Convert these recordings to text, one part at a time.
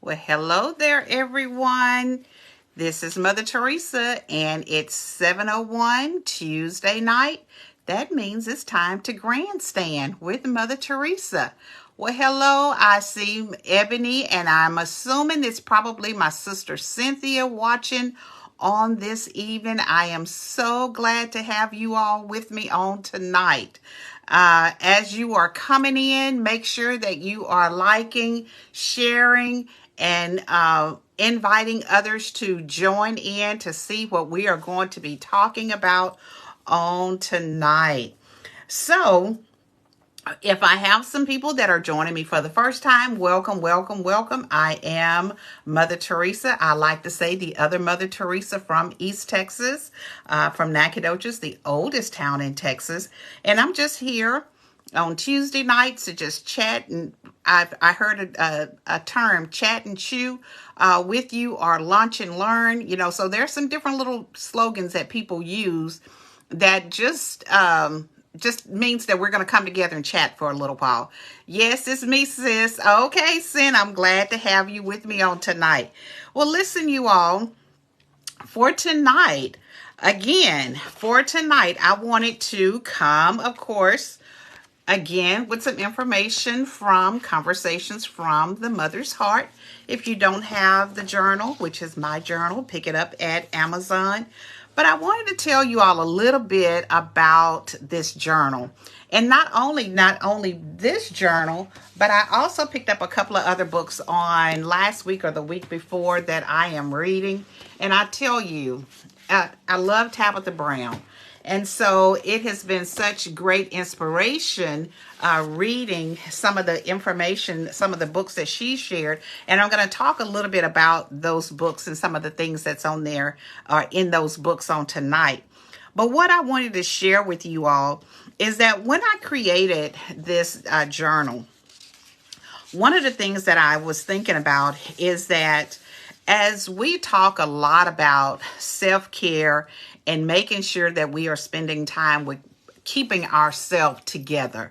Well, hello there, everyone. This is Mother Theresa, and it's 7:01 Tuesday night. That means it's time to grandstand with Mother Theresa. Well, hello. I see Ebony, and I'm assuming it's probably my sister Cynthia watching on this evening. I am so glad to have you all with me on tonight. As you are coming in, make sure that you are liking, sharing, and inviting others to join in to see what we are going to be talking about on tonight. So, if I have some people that are joining me for the first time, welcome, welcome, welcome. I am Mother Theresa. I like to say the other Mother Theresa from East Texas, from Nacogdoches, the oldest town in Texas. And I'm just here on Tuesday nights to just chat. And I heard a term, chat and chew, with you, or lunch and learn. So there's some different little slogans that people use that just means that we're going to come together and chat for a little while. Yes, it's me, sis. Okay, Sin, I'm glad to have you with me on tonight. Well, listen, you all, for tonight, I wanted to come, of course, again with some information from Conversations from the Mother's Heart. If you don't have the journal, which is my journal, pick it up at Amazon. But I wanted to tell you all a little bit about this journal. And not only this journal, but I also picked up a couple of other books on last week or the week before that I am reading. And I tell you, I love Tabitha Brown. And so it has been such great inspiration reading some of the information, some of the books that she shared. And I'm going to talk a little bit about those books and some of the things that's on there in those books on tonight. But what I wanted to share with you all is that when I created this journal, one of the things that I was thinking about is that as we talk a lot about self-care and making sure that we are spending time with keeping ourselves together,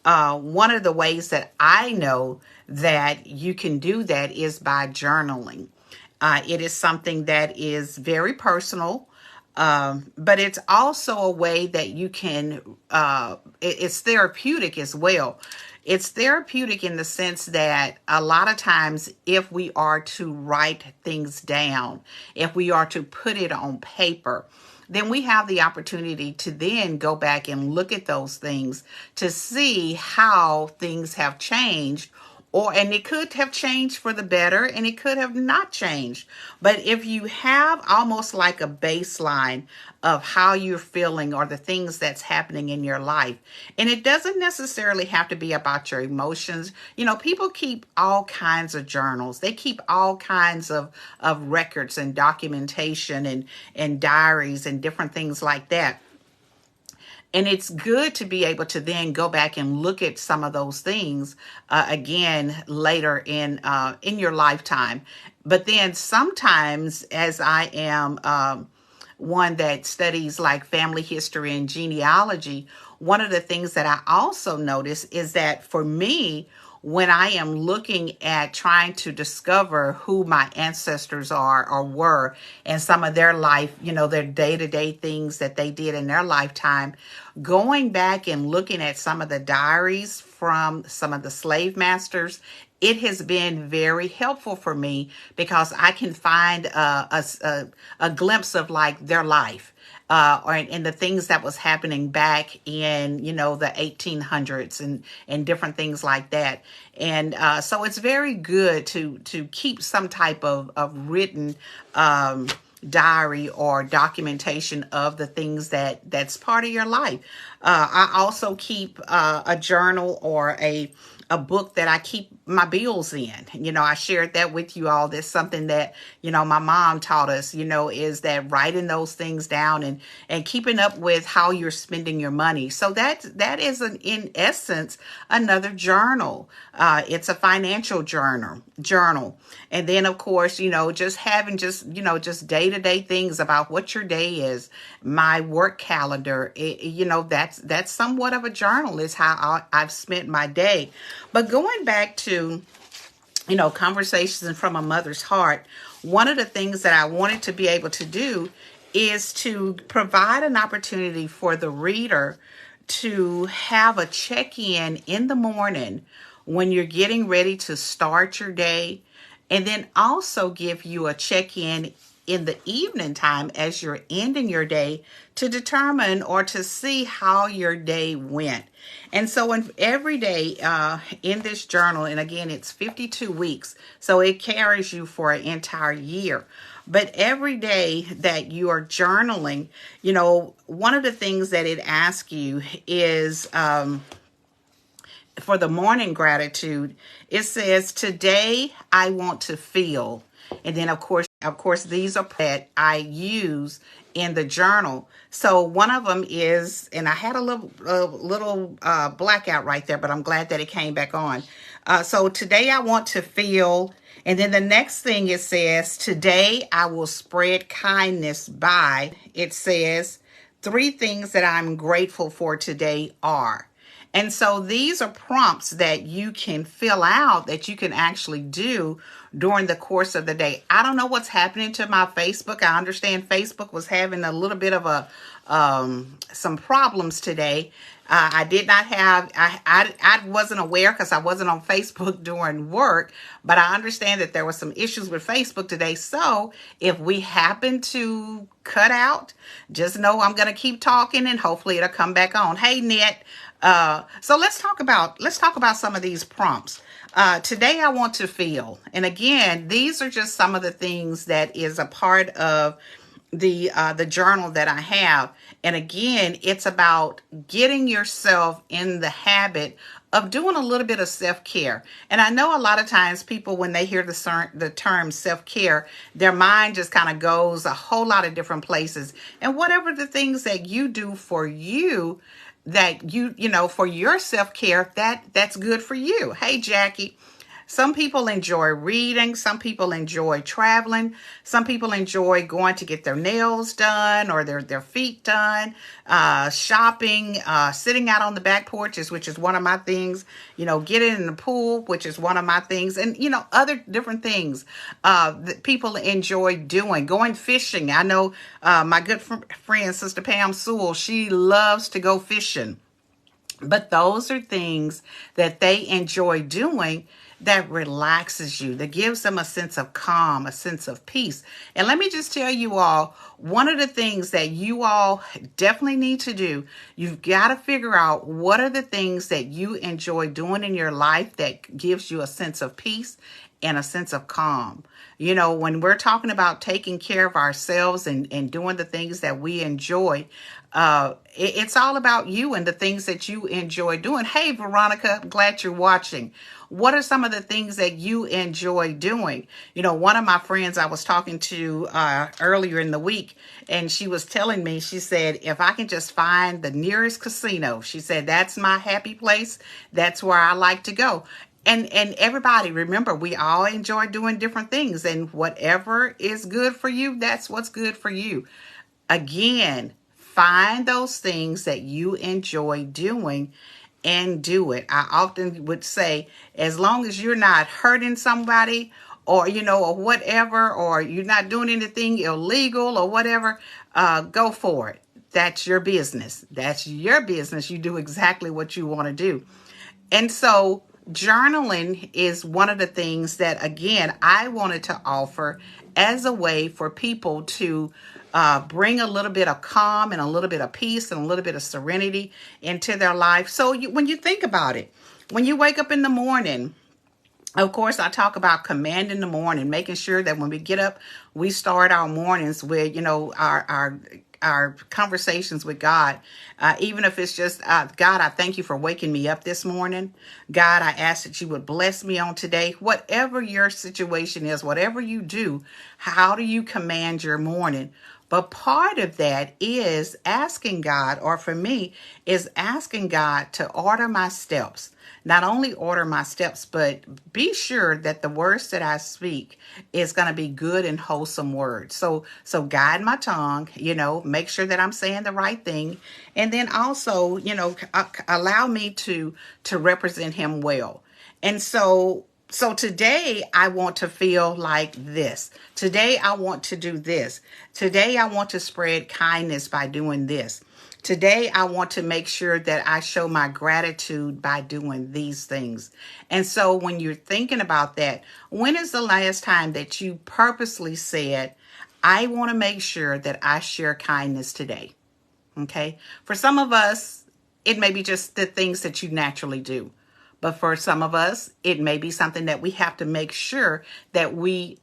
one of the ways that I know that you can do that is by journaling. It is something that is very personal, but it's also a way that you can, it's therapeutic as well. It's therapeutic in the sense that a lot of times if we are to write things down, if we are to put it on paper, then we have the opportunity to then go back and look at those things to see how things have changed. And it could have changed for the better, and it could have not changed. But if you have almost like a baseline of how you're feeling or the things that's happening in your life, and it doesn't necessarily have to be about your emotions. People keep all kinds of journals. They keep all kinds of records and documentation and diaries and different things like that. And it's good to be able to then go back and look at some of those things again later in your lifetime. But then sometimes, as I am one that studies like family history and genealogy, one of the things that I also notice is that for me, when I am looking at trying to discover who my ancestors are or were and some of their life, their day-to-day things that they did in their lifetime, going back and looking at some of the diaries from some of the slave masters, it has been very helpful for me because I can find a glimpse of like their life. Or in the things that was happening back in, the 1800s and different things like that. And so it's very good to keep some type of written diary or documentation of the things that's part of your life. I also keep a journal or a book that I keep my bills in. I shared that with you all. That's something that, my mom taught us, is that writing those things down and keeping up with how you're spending your money. So that is in essence, another journal. It's a financial journal. And then of course, just having just day-to-day things about what your day is, my work calendar, that's somewhat of a journal is how I've spent my day. But going back to conversations from a mother's heart, one of the things that I wanted to be able to do is to provide an opportunity for the reader to have a check-in in the morning when you're getting ready to start your day, and then also give you a check-in in the evening time as you're ending your day to determine or to see how your day went. And so every day in this journal, and again, it's 52 weeks, so it carries you for an entire year. But every day that you are journaling, one of the things that it asks you is for the morning gratitude, it says, today I want to feel. And then of course, these are that I use in the journal. So one of them is, and I had a little blackout right there, but I'm glad that it came back on. So today I want to feel. And then the next thing it says, today I will spread kindness by. It says, 3 things that I'm grateful for today are. And so these are prompts that you can fill out, that you can actually do during the course of the day. I don't know what's happening to my Facebook. I understand Facebook was having a little bit of some problems today. I did not have, I wasn't aware because I wasn't on Facebook during work, but I understand that there were some issues with Facebook today. So if we happen to cut out, just know I'm going to keep talking and hopefully it'll come back on. Hey, Net. So let's talk about some of these prompts. Today I want to feel. And again, these are just some of the things that is a part of the journal that I have. And again, it's about getting yourself in the habit of doing a little bit of self-care. And I know a lot of times people, when they hear the term self-care, their mind just kind of goes a whole lot of different places. And whatever the things that you do for you, that for your self-care, that's good for you. Hey, Jackie. Some people enjoy reading. Some people enjoy traveling. Some people enjoy going to get their nails done or their feet done, shopping, sitting out on the back porches, which is one of my things, getting in the pool, which is one of my things, and, other different things that people enjoy doing, going fishing. I know my good friend, Sister Pam Sewell, she loves to go fishing. But those are things that they enjoy doing that relaxes you, that gives them a sense of calm, a sense of peace. And let me just tell you all, one of the things that you all definitely need to do, you've got to figure out what are the things that you enjoy doing in your life that gives you a sense of peace and a sense of calm. When we're talking about taking care of ourselves and doing the things that we enjoy, it's all about you and the things that you enjoy doing. Hey, Veronica, I'm glad you're watching. What are some of the things that you enjoy doing? One of my friends I was talking to earlier in the week, and she was telling me, she said, if I can just find the nearest casino, she said, that's my happy place. That's where I like to go. And everybody, remember, we all enjoy doing different things, and whatever is good for you, that's what's good for you. Again, find those things that you enjoy doing and do it. I often would say, as long as you're not hurting somebody or, or whatever, or you're not doing anything illegal or whatever, go for it. That's your business. That's your business. You do exactly what you want to do. And so journaling is one of the things that, again, I wanted to offer as a way for people to bring a little bit of calm and a little bit of peace and a little bit of serenity into their life. So when you think about it, when you wake up in the morning, of course, I talk about commanding the morning, making sure that when we get up, we start our mornings with, our conversations with God, even if it's just, God, I thank you for waking me up this morning. God, I ask that you would bless me on today. Whatever your situation is, whatever you do, how do you command your morning? But part of that is asking God, or for me, is asking God to order my steps. Not only order my steps, but be sure that the words that I speak is going to be good and wholesome words. So guide my tongue, make sure that I'm saying the right thing. And then also, allow me to represent him well. And so So today I want to feel like this. Today I want to do this. Today I want to spread kindness by doing this. Today I want to make sure that I show my gratitude by doing these things. And so when you're thinking about that, when is the last time that you purposely said, I want to make sure that I share kindness today? Okay. For some of us, it may be just the things that you naturally do. But for some of us, it may be something that we have to make sure that we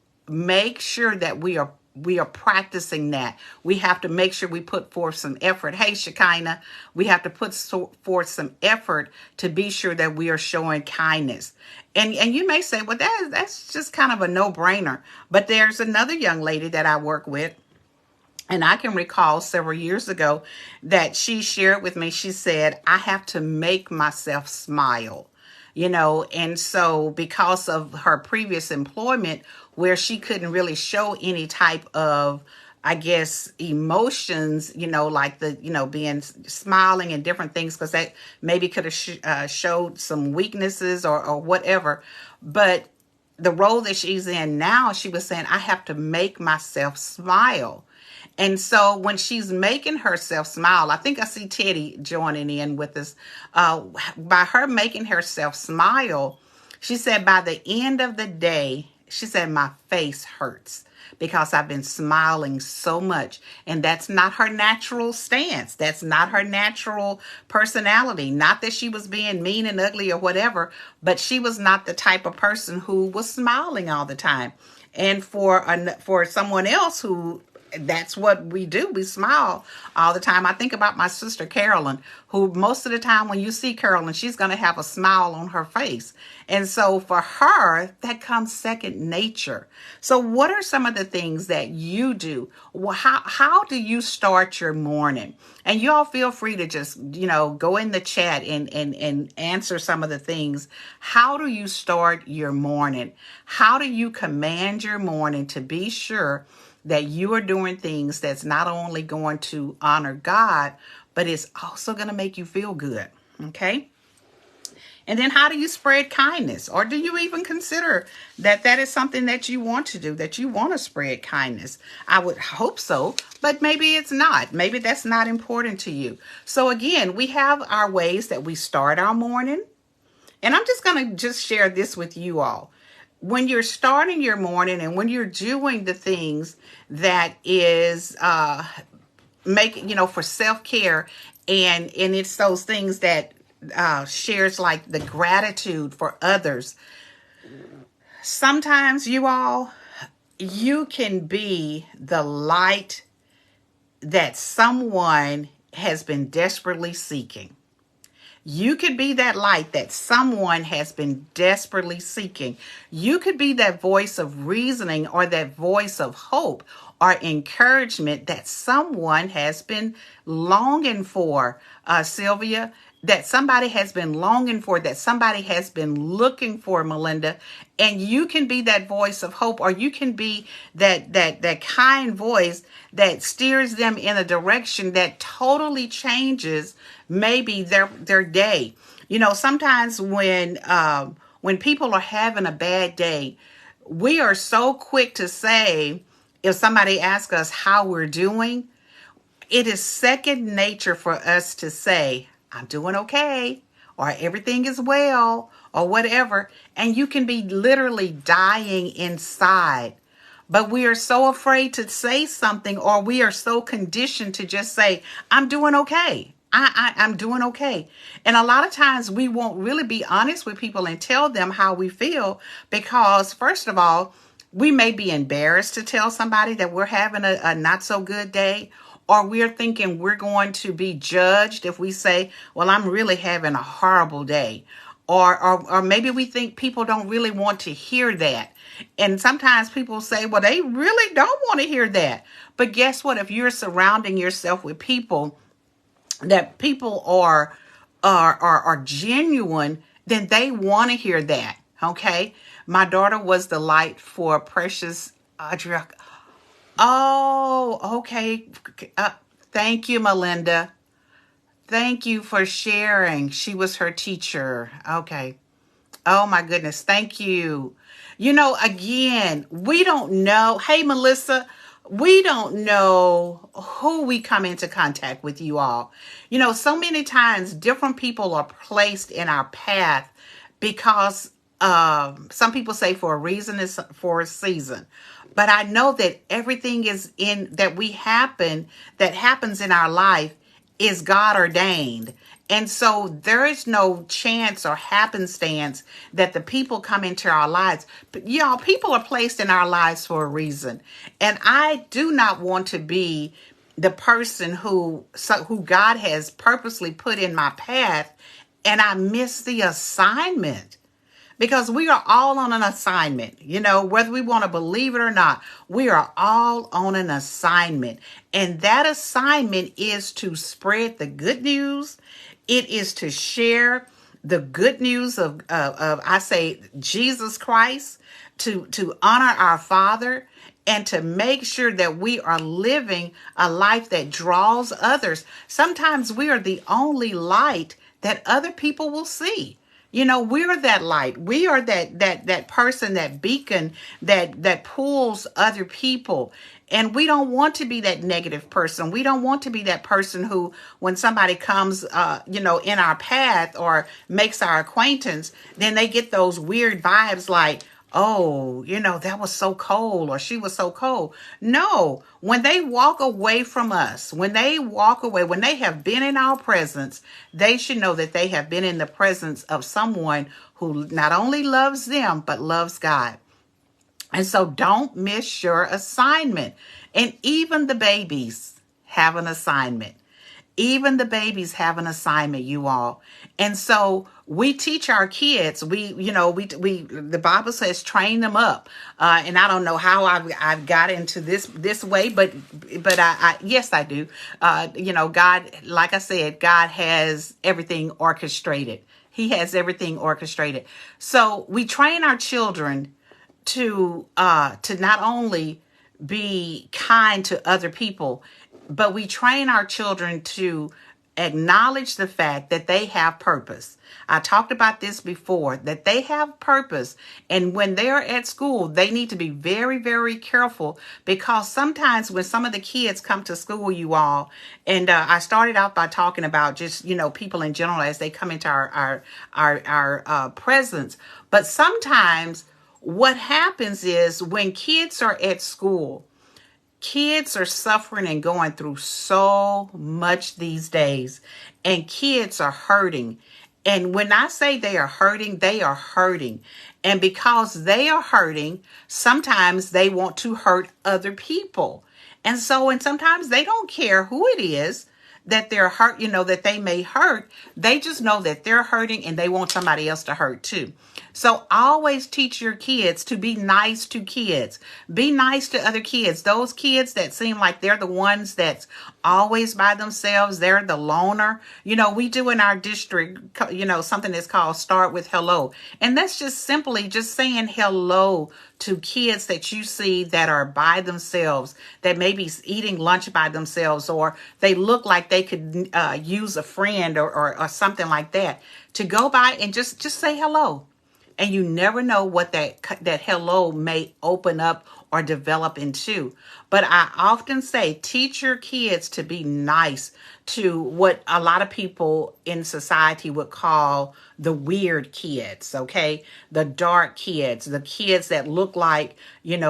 are practicing that. We have to make sure we put forth some effort. Hey, Shekinah, we have to put forth some effort to be sure that we are showing kindness. And you may say, well, that's just kind of a no-brainer. But there's another young lady that I work with, and I can recall several years ago that she shared with me, she said, I have to make myself smile. And so because of her previous employment where she couldn't really show any type of, I guess, emotions, like being smiling and different things, because that maybe could have showed some weaknesses or whatever. But the role that she's in now, she was saying, I have to make myself smile. And so when she's making herself smile, I think I see Teddy joining in with us. By her making herself smile, she said by the end of the day, she said, my face hurts because I've been smiling so much. And that's not her natural stance. That's not her natural personality. Not that she was being mean and ugly or whatever, but she was not the type of person who was smiling all the time. And for someone else who, that's what we do. We smile all the time. I think about my sister Carolyn, who most of the time when you see Carolyn, she's going to have a smile on her face. And so for her, that comes second nature. So what are some of the things that you do? Well, how do you start your morning? And you all feel free to just, go in the chat and answer some of the things. How do you start your morning? How do you command your morning to be sure that you are doing things that's not only going to honor God, but it's also going to make you feel good, okay? And then how do you spread kindness? Or do you even consider that is something that you want to do, that you want to spread kindness? I would hope so, but maybe it's not. Maybe that's not important to you. So again, we have our ways that we start our morning. And I'm just going to share this with you all. When you're starting your morning and when you're doing the things that is for self-care, and it's those things that shares like the gratitude for others. Sometimes you can be the light that someone has been desperately seeking. You could be that light that someone has been desperately seeking. You could be that voice of reasoning or that voice of hope or encouragement that someone has been longing for, Sylvia, that somebody has been longing for, that somebody has been looking for, Melinda. And you can be that voice of hope, or you can be that kind voice that steers them in a direction that totally changes maybe their day. Sometimes when people are having a bad day, we are so quick to say, if somebody asks us how we're doing, it is second nature for us to say, I'm doing okay, or everything is well, or whatever. And you can be literally dying inside. But we are so afraid to say something, or we are so conditioned to just say, I'm doing okay. I'm doing okay. And a lot of times we won't really be honest with people and tell them how we feel, because first of all, we may be embarrassed to tell somebody that we're having a not so good day, or we're thinking we're going to be judged if we say, well, I'm really having a horrible day. Or maybe we think people don't really want to hear that. And sometimes people say, well, they really don't want to hear that. But guess what? If you're surrounding yourself with people that people are genuine, then they want to hear that. Okay. My daughter was the light for Precious Audrey. Oh, okay. Thank you, Melinda. Thank you for sharing. She was her teacher. Okay. Oh my goodness. Thank you. Again, we don't know. Hey, Melissa, we don't know who we come into contact with, you all. So many times different people are placed in our path because some people say for a reason is for a season. But I know that everything is in that that happens in our life is God ordained. And so there is no chance or happenstance that the people come into our lives. But y'all, people are placed in our lives for a reason. And I do not want to be the person who God has purposely put in my path and I miss the assignment. Because we are all on an assignment, whether we want to believe it or not, we are all on an assignment. And that assignment is to spread the good news. It is to share the good news of I say, Jesus Christ, to honor our Father, and to make sure that we are living a life that draws others. Sometimes we are the only light that other people will see. We're that light. We are that person, that beacon that pulls other people. And we don't want to be that negative person. We don't want to be that person who, when somebody comes, in our path or makes our acquaintance, then they get those weird vibes like, oh, that was so cold or she was so cold. No, when they walk away from us, when they walk away, when they have been in our presence, they should know that they have been in the presence of someone who not only loves them, but loves God. And so don't miss your assignment. And even the babies have an assignment. Even the babies have an assignment, you all. And so we teach our kids. The Bible says train them up. And I don't know how I've got into this way, but I yes, I do. God, like I said, God has everything orchestrated. He has everything orchestrated. So we train our children to not only be kind to other people, but we train our children to acknowledge the fact that they have purpose. I talked about this before, that they have purpose. And when they're at school, they need to be very, very careful, because sometimes when some of the kids come to school, you all, and I started out by talking about just, people in general as they come into our presence. But sometimes what happens is when kids are at school, kids are suffering and going through so much these days, and kids are hurting. And when I say they are hurting, they are hurting. And because they are hurting, sometimes they want to hurt other people. And sometimes they don't care who it is that they're hurt, that they may hurt. They just know that they're hurting and they want somebody else to hurt too. So always teach your kids to be nice to kids. Be nice to other kids. Those kids that seem like they're the ones that's always by themselves. They're the loner. We do in our district, something that's called Start with Hello. And that's just simply just saying hello to kids that you see that are by themselves, that may be eating lunch by themselves, or they look like they could use a friend or something like that. To go by and just say hello. And you never know what that hello may open up or develop into. But I often say, teach your kids to be nice to what a lot of people in society would call the weird kids, okay? The dark kids, the kids that look like,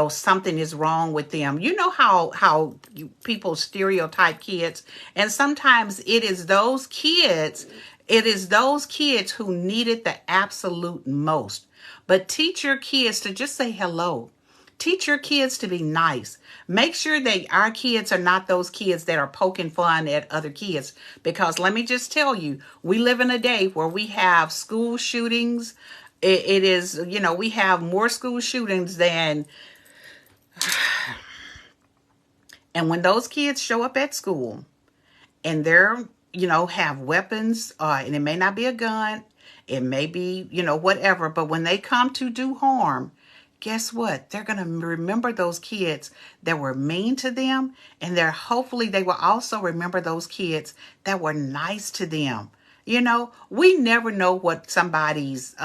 something is wrong with them. You know how people stereotype kids. And sometimes it is those kids who need it the absolute most. But teach your kids to just say hello. Teach your kids to be nice. Make sure that our kids are not those kids that are poking fun at other kids. Because let me just tell you, we live in a day where we have school shootings. It is, we have more school shootings than... And when those kids show up at school and they're, have weapons, and it may not be a gun, it may be, whatever, but when they come to do harm, guess what? They're going to remember those kids that were mean to them, and hopefully they will also remember those kids that were nice to them. We never know what somebody's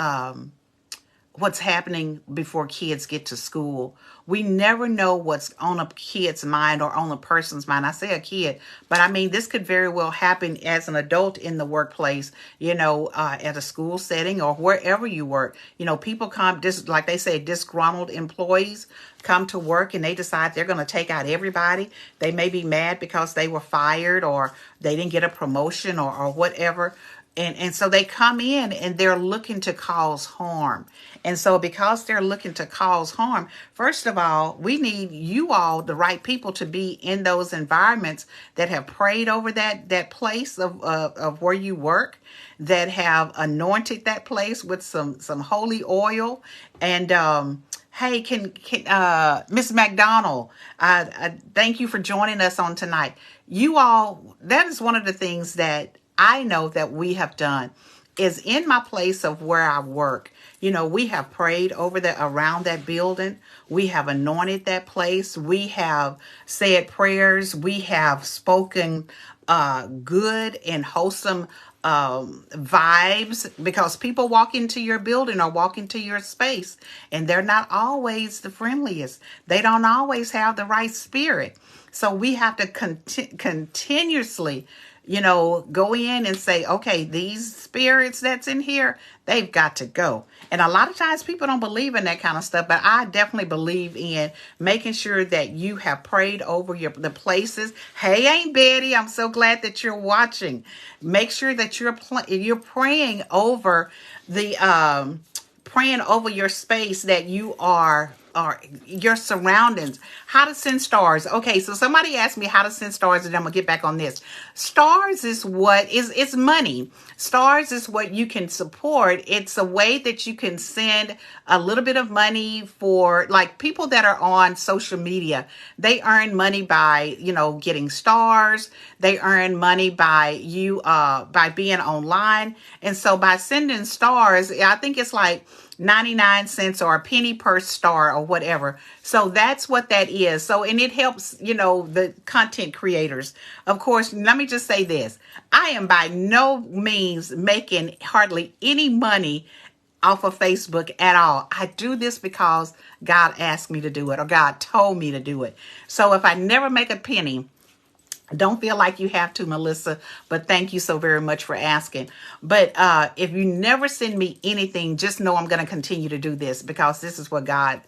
what's happening before kids get to school. We never know what's on a kid's mind or on a person's mind. I say a kid, but I mean, this could very well happen as an adult in the workplace, at a school setting or wherever you work. People come, like they say, disgruntled employees come to work and they decide they're going to take out everybody. They may be mad because they were fired or they didn't get a promotion or whatever. And so they come in and they're looking to cause harm. And so because they're looking to cause harm, first of all, we need you all, the right people, to be in those environments that have prayed over that place of where you work, that have anointed that place with some holy oil. And hey, can Miss McDonald, I thank you for joining us on tonight. You all, that is one of the things that I know that we have done is in my place of where I work. We have prayed around that building. We have anointed that place. We have said prayers. We have spoken good and wholesome vibes, because people walk into your building or walk into your space and they're not always the friendliest. They don't always have the right spirit. So we have to continuously go in and say, okay, these spirits that's in here, they've got to go. And a lot of times people don't believe in that kind of stuff, but I definitely believe in making sure that you have prayed over the places. Hey, Aunt Betty, I'm so glad that you're watching. Make sure that you're praying over praying over your space, that you are your surroundings. How to send stars. Okay, so somebody asked me how to send stars, and I'm gonna get back on this. Stars is it's money. Stars is what you can support. It's a way that you can send a little bit of money for, like, people that are on social media. They earn money by getting stars. They earn money by by being online, and so by sending stars, I think it's like 99 cents or a penny per star or whatever. So that's what that is. So, and it helps, the content creators. Of course, let me just say this. I am by no means making hardly any money off of Facebook at all. I do this because God asked me to do it, or God told me to do it. So if I never make a penny, don't feel like you have to, Melissa, but thank you so very much for asking. But if you never send me anything, just know I'm going to continue to do this, because this is what God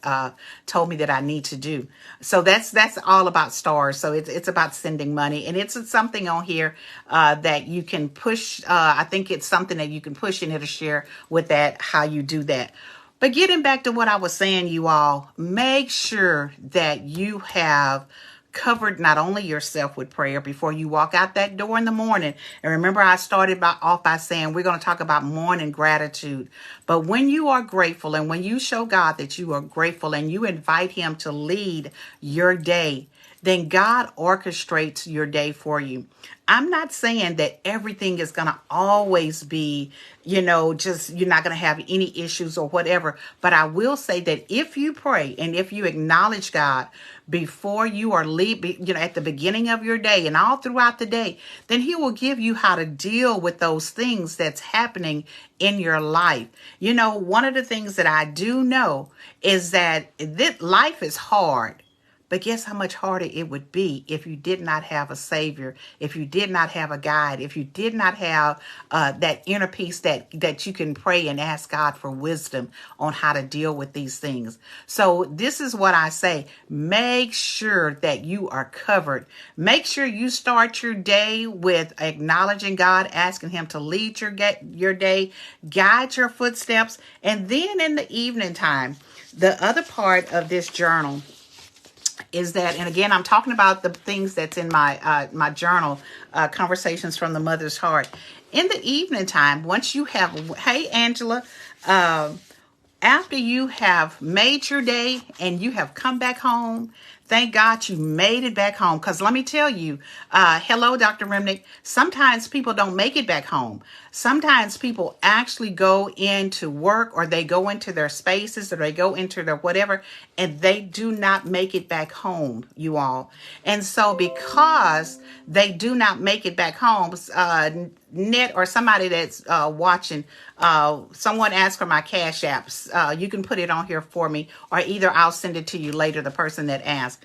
told me that I need to do. So that's all about stars. So it's about sending money, and it's something on here that you can push. I think it's something that you can push, and it'll share with that how you do that. But getting back to what I was saying, you all, make sure that you have covered not only yourself with prayer before you walk out that door in the morning. And remember, I started off by saying we're going to talk about morning gratitude. But when you are grateful, and when you show God that you are grateful, and you invite him to lead your day, then God orchestrates your day for you. I'm not saying that everything is going to always be, just you're not going to have any issues or whatever. But I will say that if you pray and if you acknowledge God before you are at the beginning of your day and all throughout the day, then he will give you how to deal with those things that's happening in your life. One of the things that I do know is that life is hard. But guess how much harder it would be if you did not have a savior, if you did not have a guide, if you did not have that inner peace that you can pray and ask God for wisdom on how to deal with these things. So this is what I say. Make sure that you are covered. Make sure you start your day with acknowledging God, asking him to lead your day, guide your footsteps. And then in the evening time, the other part of this journal is that, and again, I'm talking about the things that's in my journal, Conversations from the Mother's Heart. In the evening time, once you have, hey, Angela, after you have made your day and you have come back home, Thank God you made it back home. Because let me tell you, hello, Dr. Remnick, sometimes people don't make it back home. Sometimes people actually go into work, or they go into their spaces, or they go into their whatever, and they do not make it back home, you all. And so because they do not make it back home, Net or somebody that's watching, someone asked for my Cash Apps. You can put it on here for me, or either I'll send it to you later, the person that asked.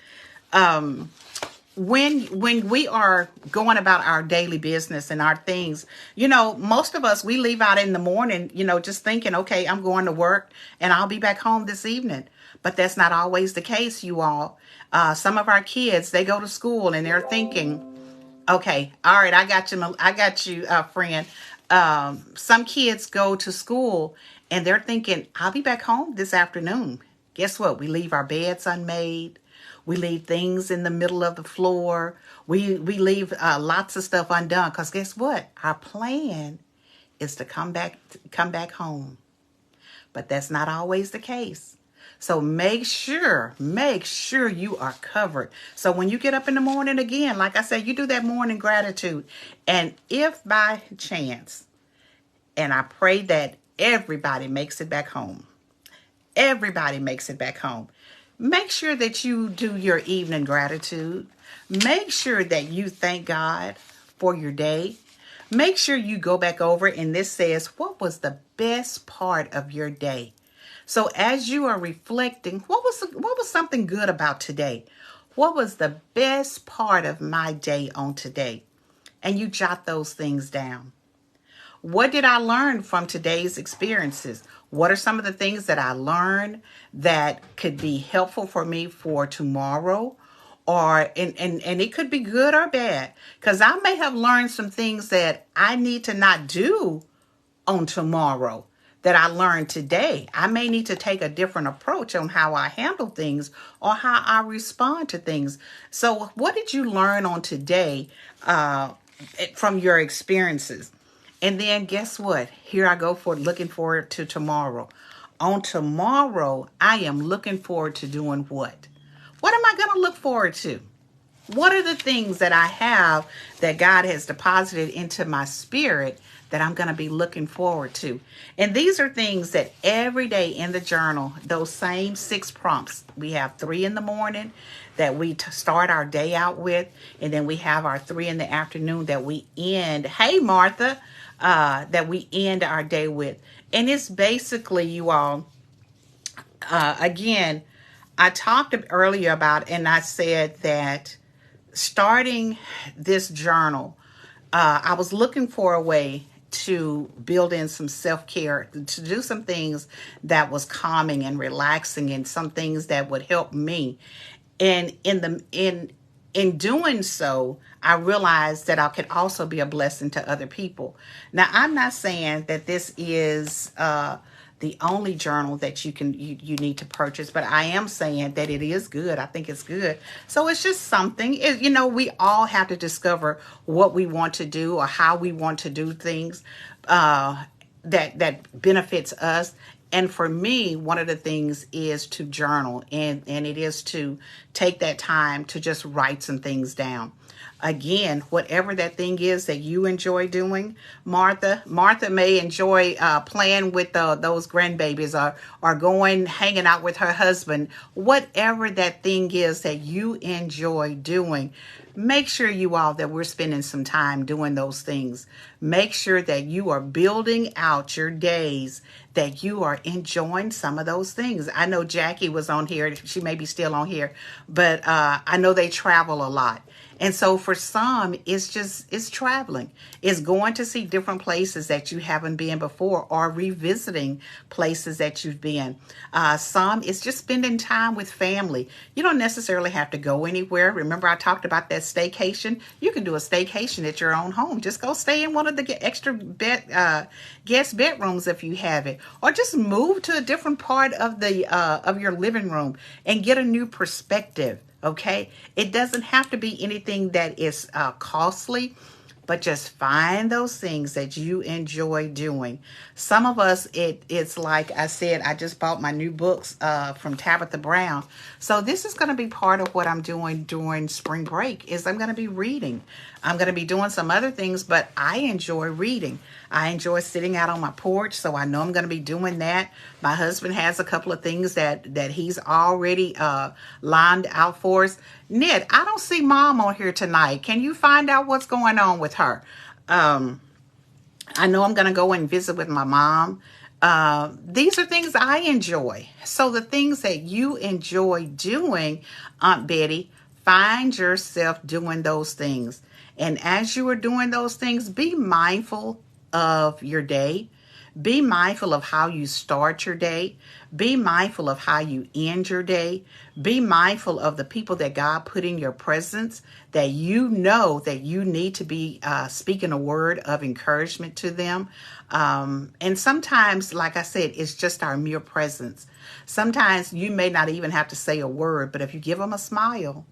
When we are going about our daily business and our things, most of us, we leave out in the morning, just thinking, okay, I'm going to work and I'll be back home this evening. But that's not always the case, you all. Some of our kids, they go to school and they're thinking, okay, all right, I got you, friend. Some kids go to school and they're thinking, I'll be back home this afternoon. Guess what? We leave our beds unmade. We leave things in the middle of the floor. We leave lots of stuff undone, because guess what? Our plan is to come back home. But that's not always the case. So make sure you are covered. So when you get up in the morning, again, like I said, you do that morning gratitude. And if by chance, and I pray that everybody makes it back home. Everybody makes it back home. Make sure that you do your evening gratitude. Make sure that you thank God for your day. Make sure you go back over, and this says, what was the best part of your day? So as you are reflecting, what was something good about today? What was the best part of my day on today? And you jot those things down. What did I learn from today's experiences? What are some of the things that I learned that could be helpful for me for tomorrow? And it could be good or bad, because I may have learned some things that I need to not do on tomorrow that I learned today. I may need to take a different approach on how I handle things or how I respond to things. So what did you learn on today from your experiences? And then guess what? Here I go for looking forward to tomorrow. On tomorrow, I am looking forward to doing what? What am I going to look forward to? What are the things that I have that God has deposited into my spirit that I'm going to be looking forward to? And these are things that every day in the journal, those same 6 prompts, we have 3 in the morning that we start our day out with. And then we have our 3 in the afternoon that we end. Hey, Martha, that we end our day with. And it's basically, you all, again, I talked earlier about, and I said that starting this journal, I was looking for a way to build in some self-care, to do some things that was calming and relaxing, and some things that would help me. And in doing so, I realized that I could also be a blessing to other people. Now, I'm not saying that this is the only journal that you need to purchase, but I am saying that it is good. I think it's good. So it's just something. We all have to discover what we want to do or how we want to do things that benefits us. And for me, one of the things is to journal, and it is to take that time to just write some things down. Again, whatever that thing is that you enjoy doing, Martha may enjoy playing with those grandbabies, or going, hanging out with her husband. Whatever that thing is that you enjoy doing, make sure that we're spending some time doing those things. Make sure that you are building out your days, that you are enjoying some of those things. I know Jackie was on here. She may be still on here, but I know they travel a lot. And so for some, it's traveling. It's going to see different places that you haven't been before, or revisiting places that you've been. Some, it's just spending time with family. You don't necessarily have to go anywhere. Remember, I talked about that staycation. You can do a staycation at your own home. Just go stay in one of the extra guest bedrooms if you have it, or just move to a different part of of your living room and get a new perspective. Okay, it doesn't have to be anything that is costly. but just find those things that you enjoy doing. Some of us, it's like I said, I just bought my new books from Tabitha Brown. So this is going to be part of what I'm doing during spring break is I'm going to be reading. I'm going to be doing some other things, but I enjoy reading. I enjoy sitting out on my porch, so I know I'm going to be doing that. My husband has a couple of things that he's already lined out for us. Ned, I don't see Mom on here tonight. Can you find out what's going on with her? I know I'm going to go and visit with my mom. These are things I enjoy. So the things that you enjoy doing, Aunt Betty, find yourself doing those things. And as you are doing those things, be mindful of your day. Be mindful of how you start your day. Be mindful of how you end your day. Be mindful of the people that God put in your presence that you know that you need to be speaking a word of encouragement to them. And sometimes, like I said, it's just our mere presence. Sometimes you may not even have to say a word, but if you give them a smile,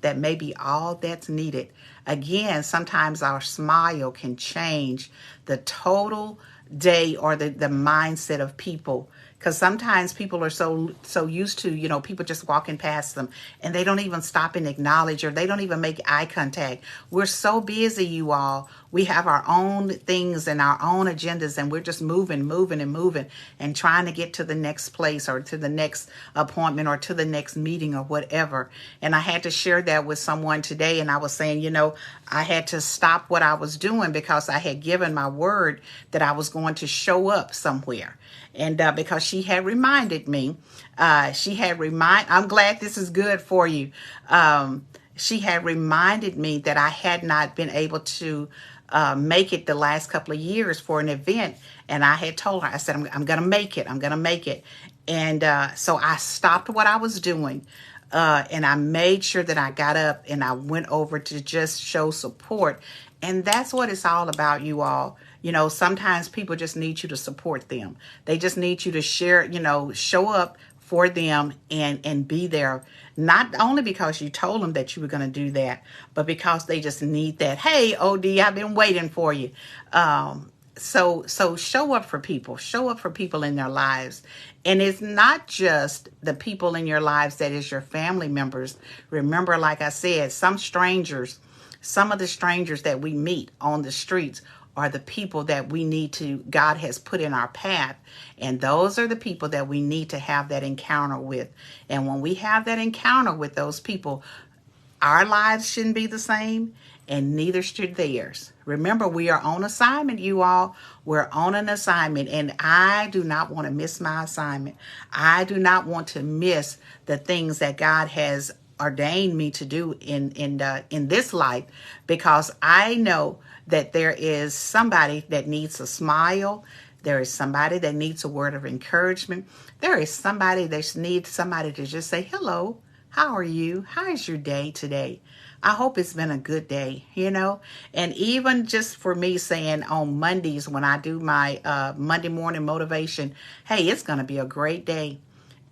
that may be all that's needed. Again, sometimes our smile can change the total day or the mindset of people. Because sometimes people are so used to, people just walking past them and they don't even stop and acknowledge or they don't even make eye contact. We're so busy, you all. We have our own things and our own agendas and we're just moving and trying to get to the next place or to the next appointment or to the next meeting or whatever. And I had to share that with someone today and I was saying, I had to stop what I was doing because I had given my word that I was going to show up somewhere. And because she had reminded me, I'm glad this is good for you. She had reminded me that I had not been able to make it the last couple of years for an event. And I had told her, I said, I'm going to make it. I'm going to make it. And so I stopped what I was doing. And I made sure that I got up and I went over to just show support. And that's what it's all about, you all. Sometimes people just need you to support them. They just need you to share, show up for them and be there. Not only because you told them that you were going to do that, but because they just need that. Hey, OD, I've been waiting for you. So show up for people. Show up for people in their lives. And it's not just the people in your lives that is your family members. Remember, like I said, some of the strangers that we meet on the streets are the people that God has put in our path. And those are the people that we need to have that encounter with. And when we have that encounter with those people, our lives shouldn't be the same and neither should theirs. Remember, we are on assignment, you all. We're on an assignment and I do not want to miss my assignment. I do not want to miss the things that God has ordained me to do in this life, because I know that there is somebody that needs a smile. There is somebody that needs a word of encouragement. There is somebody that needs somebody to just say, hello, how are you? How is your day today? I hope it's been a good day, And even just for me saying on Mondays when I do my Monday morning motivation, hey, it's going to be a great day.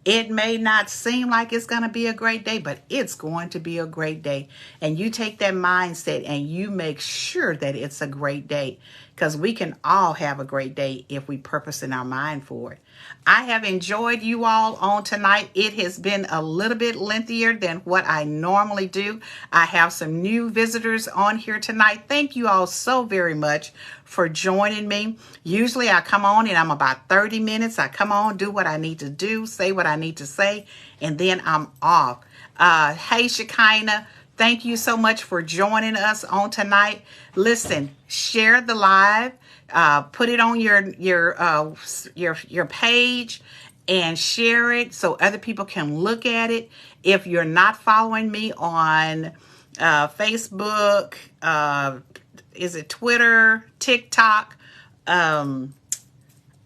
It may not seem like it's going to be a great day, but it's going to be a great day. And you take that mindset and you make sure that it's a great day, because we can all have a great day if we purpose in our mind for it. I have enjoyed you all on tonight. It has been a little bit lengthier than what I normally do. I have some new visitors on here tonight. Thank you all so very much for joining me. Usually I come on and I'm about 30 minutes. I come on, do what I need to do, say what I need to say, and then I'm off. Hey, Shekinah, thank you so much for joining us on tonight. Listen, share the live, put it on your page and share it so other people can look at it. If you're not following me on Facebook, is it Twitter, TikTok,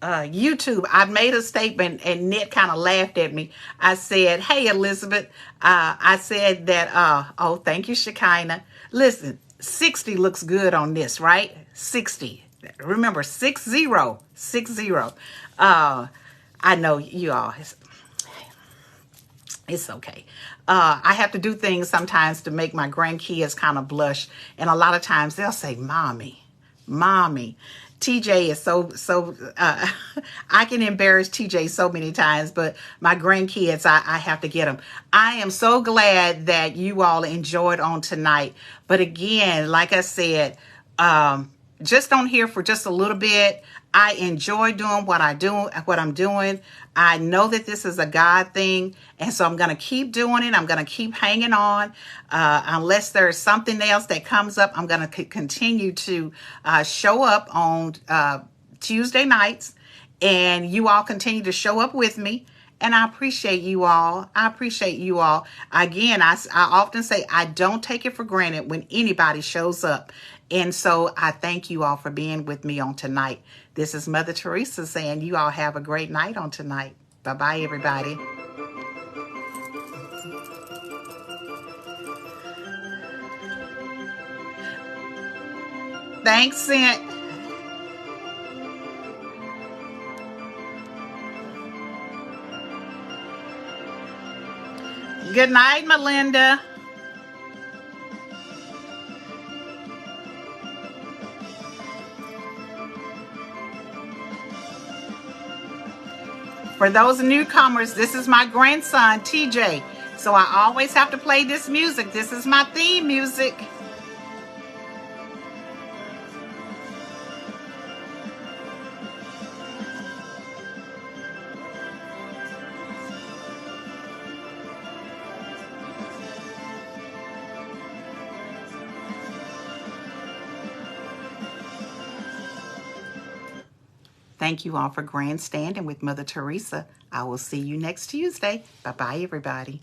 YouTube, I made a statement and Ned kind of laughed at me. I said, hey, Elizabeth, I said that, thank you, Shekinah. Listen, 60 looks good on this, right? 60. Remember, 60. I know you all. It's okay. I have to do things sometimes to make my grandkids kind of blush. And a lot of times they'll say, Mommy, Mommy. TJ is I can embarrass TJ so many times, but my grandkids, I have to get them. I am so glad that you all enjoyed on tonight. But again, like I said, just on here for just a little bit. I enjoy doing what I'm doing. I know that this is a God thing, and so I'm going to keep doing it. I'm going to keep hanging on. Unless there's something else that comes up, I'm going to continue to show up on Tuesday nights, and you all continue to show up with me. And I appreciate you all. I appreciate you all. Again, I often say I don't take it for granted when anybody shows up. And so I thank you all for being with me on tonight. This is Mother Theresa saying you all have a great night on tonight. Bye-bye, everybody. Thanks, Cent. Good night, Melinda. For those newcomers, this is my grandson, TJ. So I always have to play this music. This is my theme music. Thank you all for grandstanding with Mother Theresa. I will see you next Tuesday. Bye-bye, everybody.